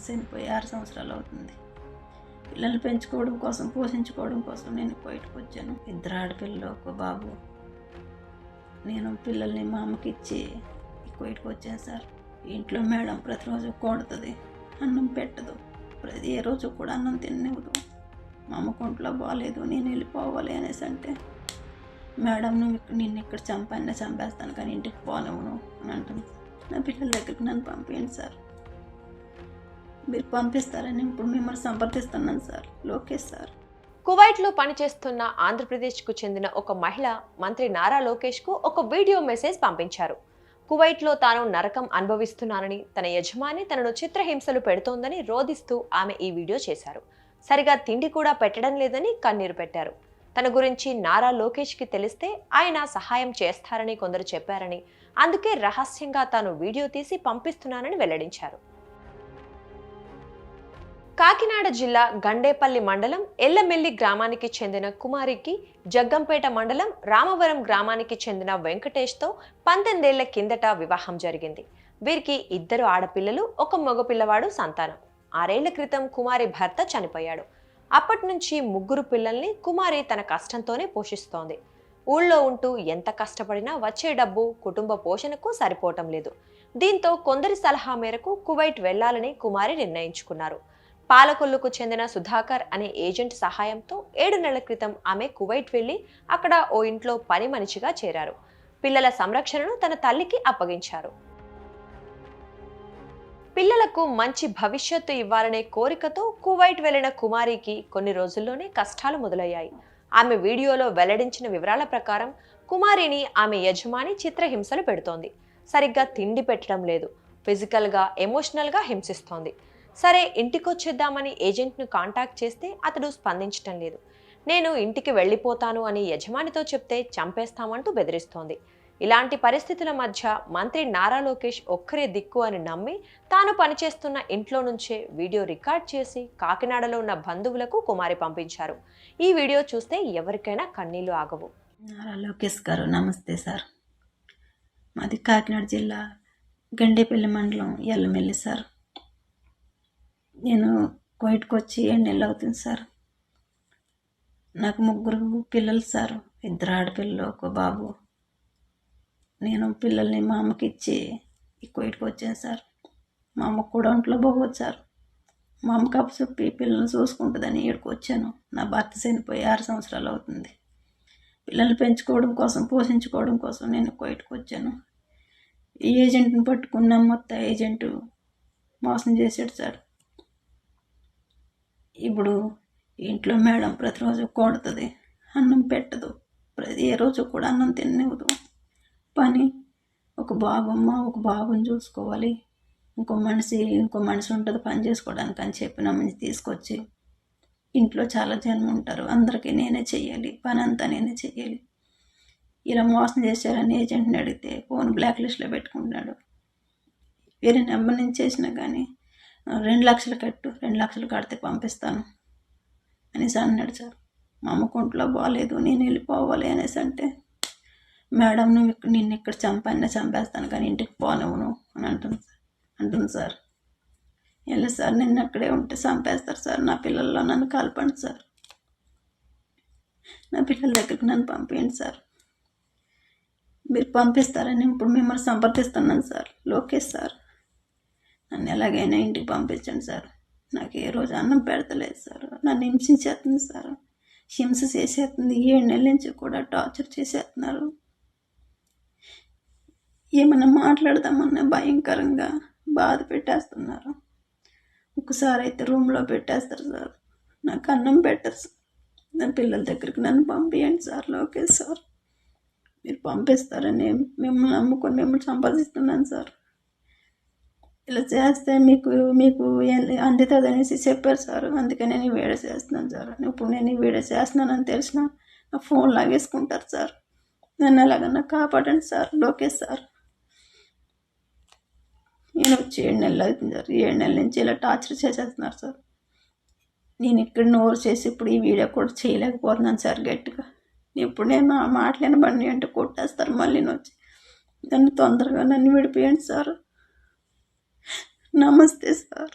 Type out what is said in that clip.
చనిపోయి 6 సంవత్సరాలు అవుతుంది. పిల్లల్ని పెంచుకోవడం కోసం, పోషించుకోవడం కోసం నేను బయటకు వచ్చాను. 2 ఆడపిల్లలు, 1 బాబు. నేను పిల్లల్ని మా అమ్మకి ఇచ్చి బయటకు వచ్చాను సార్. ఇంట్లో మేడం ప్రతిరోజు కొడుతుంది, అన్నం పెట్టదు, ఏ రోజు కూడా అన్నం తిననివ్వదు. మా అమ్మకు ఒంట్లో బాగాలేదు, నేను వెళ్ళిపోవాలి అనేసి అంటే, మేడం నిన్ను ఇక్కడ చంపేస్తాను కానీ ఇంటికి పోనివ్వను అని అంటుంది. నా పిల్లల దగ్గరికి నన్ను పంపించండి సార్. మీరు పంపిస్తారని ఇప్పుడు మిమ్మల్ని సంప్రదిస్తున్నాను సార్. లోకేష్ సార్. కువైట్లో పనిచేస్తున్న ఆంధ్రప్రదేశ్కు చెందిన ఒక మహిళ మంత్రి నారా లోకేష్కు ఒక వీడియో మెసేజ్ పంపించారు. కువైట్లో తాను నరకం అనుభవిస్తున్నానని, తన యజమాని తనను చిత్రహింసలు పెడుతోందని రోధిస్తూ ఆమె ఈ వీడియో చేశారు. సరిగా తిండి కూడా పెట్టడం లేదని కన్నీరు పెట్టారు. తన గురించి నారా లోకేష్కి తెలిస్తే ఆయన సహాయం చేస్తారని కొందరు చెప్పారని, అందుకే రహస్యంగా తాను వీడియో తీసి పంపిస్తున్నానని వెల్లడించారు. కాకినాడ జిల్లా గండేపల్లి మండలం ఎల్లమెల్లి గ్రామానికి చెందిన కుమారికి జగ్గంపేట మండలం రామవరం గ్రామానికి చెందిన వెంకటేష్తో 19 ఏళ్ల కిందట వివాహం జరిగింది. వీరికి 2 ఆడపిల్లలు, 1 మగపిల్లవాడు సంతానం. 6 ఏళ్ల క్రితం కుమారి భర్త చనిపోయాడు. అప్పటి నుంచి 3 పిల్లల్ని కుమారి తన కష్టంతోనే పోషిస్తోంది. ఊళ్ళో ఉంటూ ఎంత కష్టపడినా వచ్చే డబ్బు కుటుంబ పోషణకు సరిపోవటం లేదు. దీంతో కొందరి సలహా మేరకు కువైట్ వెళ్లాలని కుమారి నిర్ణయించుకున్నారు. పాలకొల్లుకు చెందిన సుధాకర్ అనే ఏజెంట్ సహాయంతో 7 నెలల క్రితం ఆమె కువైట్ వెళ్లి అక్కడ ఓ ఇంట్లో పని మనిషిగా చేరారు. పిల్లల సంరక్షణను తన తల్లికి అప్పగించారు. పిల్లలకు మంచి భవిష్యత్తు ఇవ్వాలనే కోరికతో కువైట్ వెళ్లిన కుమారికి కొన్ని రోజుల్లోనే కష్టాలు మొదలయ్యాయి. ఆమె వీడియోలో వెల్లడించిన వివరాల ప్రకారం కుమారిని ఆమె యజమాని చిత్రహింసలు పెడుతోంది. సరిగ్గా తిండి పెట్టడం లేదు, ఫిజికల్గా, ఎమోషనల్గా హింసిస్తోంది. సరే ఇంటికొచ్చేద్దామని ఏజెంట్ను కాంటాక్ట్ చేస్తే అతడు స్పందించటం లేదు. నేను ఇంటికి వెళ్ళిపోతాను అని యజమానితో చెప్తే చంపేస్తామంటూ బెదిరిస్తోంది. ఇలాంటి పరిస్థితుల మధ్య మంత్రి నారా లోకేష్ ఒక్కరే దిక్కు అని నమ్మి తాను పనిచేస్తున్న ఇంట్లో నుంచే వీడియో రికార్డ్ చేసి కాకినాడలో ఉన్న బంధువులకు కుమారి పంపించారు. ఈ వీడియో చూస్తే ఎవరికైనా కన్నీళ్లు ఆగవు. నారా లోకేష్ గారు నమస్తే సార్. మాది కాకినాడ జిల్లా గండేపల్లి మండలం ఎల్లమెల్లి సార్. నేను కోయిట్కి వచ్చి 7 నెలలు అవుతుంది సార్. నాకు 3 పిల్లలు సార్. 2 ఆడపిల్లలు, 1 బాబు. నేను పిల్లల్ని మా అమ్మకి ఇచ్చి కోయిట్కి వచ్చాను సార్. మా అమ్మకు కూడా ఒంట్లో బాగోదు సార్. మా అమ్మకి అప్పచెప్పి పిల్లల్ని చూసుకుంటుందని ఇక్కడికి వచ్చాను. నా భర్త చనిపోయి 6 సంవత్సరాలు అవుతుంది. పిల్లల్ని పెంచుకోవడం కోసం, పోషించుకోవడం కోసం నేను కోయిట్కి వచ్చాను. ఈ ఏజెంట్ని పట్టుకున్న మొత్తం ఏజెంటు మోసం చేశాడు సార్. ఇప్పుడు ఇంట్లో మేడం ప్రతిరోజు కొడుతుంది, అన్నం పెట్టదు, ఏ రోజు కూడా అన్నం తిననివ్వదు. పని 1 బాబమ్మ, 1 బాబుని చూసుకోవాలి, ఇంకో మనిషి ఉంటుంది పని చేసుకోవడానికి అని చెప్పి నమ్మని తీసుకొచ్చి ఇంట్లో చాలా జనం ఉంటారు, అందరికీ నేనే చెయ్యాలి, పని అంతా నేనే చెయ్యాలి. ఇలా మోసం చేశారని ఏజెంట్ని అడిగితే ఫోన్ బ్లాక్ లిస్ట్లో పెట్టుకుంటున్నాడు. వేరే నెంబర్ నుంచి చేసినా కానీ 2 లక్షలు కట్టు, 2 లక్షలు కడితే పంపిస్తాను అనేసి అన్నాడు సార్. మా అమ్మకు ఒంట్లో బాగాలేదు, నేను వెళ్ళిపోవాలి అనేసి అంటే, మేడం నిన్ను ఇక్కడ చంపేస్తాను కానీ ఇంటికి పోనివ్వను అని అంటుంది సార్. వెళ్ళి సార్ నిన్ను అక్కడే ఉంటే చంపేస్తారు సార్, నా పిల్లల్లో నన్ను కలపండి సార్, నా పిల్లల దగ్గరికి నన్ను పంపించండి సార్. మీరు పంపిస్తారని ఇప్పుడు మిమ్మల్ని సంప్రదిస్తున్నాను సార్. లోకేష్ సార్, నన్ను ఎలాగైనా ఇంటికి పంపించండి సార్. నాకు ఏ రోజు అన్నం పెడతలేదు సార్. నన్ను హింసించేస్తుంది సార్, హింస చేసేస్తుంది. 7 నెలల నుంచి కూడా టార్చర్ చేసేస్తున్నారు. ఏమన్నా మాట్లాడదామన్నా భయంకరంగా బాధ పెట్టేస్తున్నారు. ఒకసారి అయితే రూమ్లో పెట్టేస్తారు సార్. నాకు అన్నం పెట్టరు సార్. నా పిల్లల దగ్గరికి నన్ను పంపించండి సార్. లోకేష్ సార్, మీరు పంపిస్తారని మిమ్మల్ని నమ్ముకొని మిమ్మల్ని సంపాదిస్తున్నాను సార్. ఇలా చేస్తే మీకు అందుతుంది అనేసి చెప్పారు సార్. అందుకని నేను వీడియో చేస్తున్నాను సార్. ఇప్పుడు నేను వీడియో చేస్తున్నానని తెలిసిన నా ఫోన్ లాగేసుకుంటారు సార్. నన్ను ఎలాగన్నా కాపాడండి సార్. లోకేష్ సార్, నేను వచ్చి 7 నెలలు అవుతుంది సార్. 7 నెలల నుంచి ఇలా టార్చర్ చేసేస్తున్నారు సార్. నేను ఇక్కడ నోరు చేసి ఇప్పుడు ఈ వీడియో కూడా చేయలేకపోతున్నాను సార్ గట్టిగా. ఇప్పుడు నేను ఆ మాటలేని బండి అంటే కొట్టేస్తారు మళ్ళీ వచ్చి. నన్ను తొందరగా నన్ను విడిపోయండి సార్. నమస్తే సార్.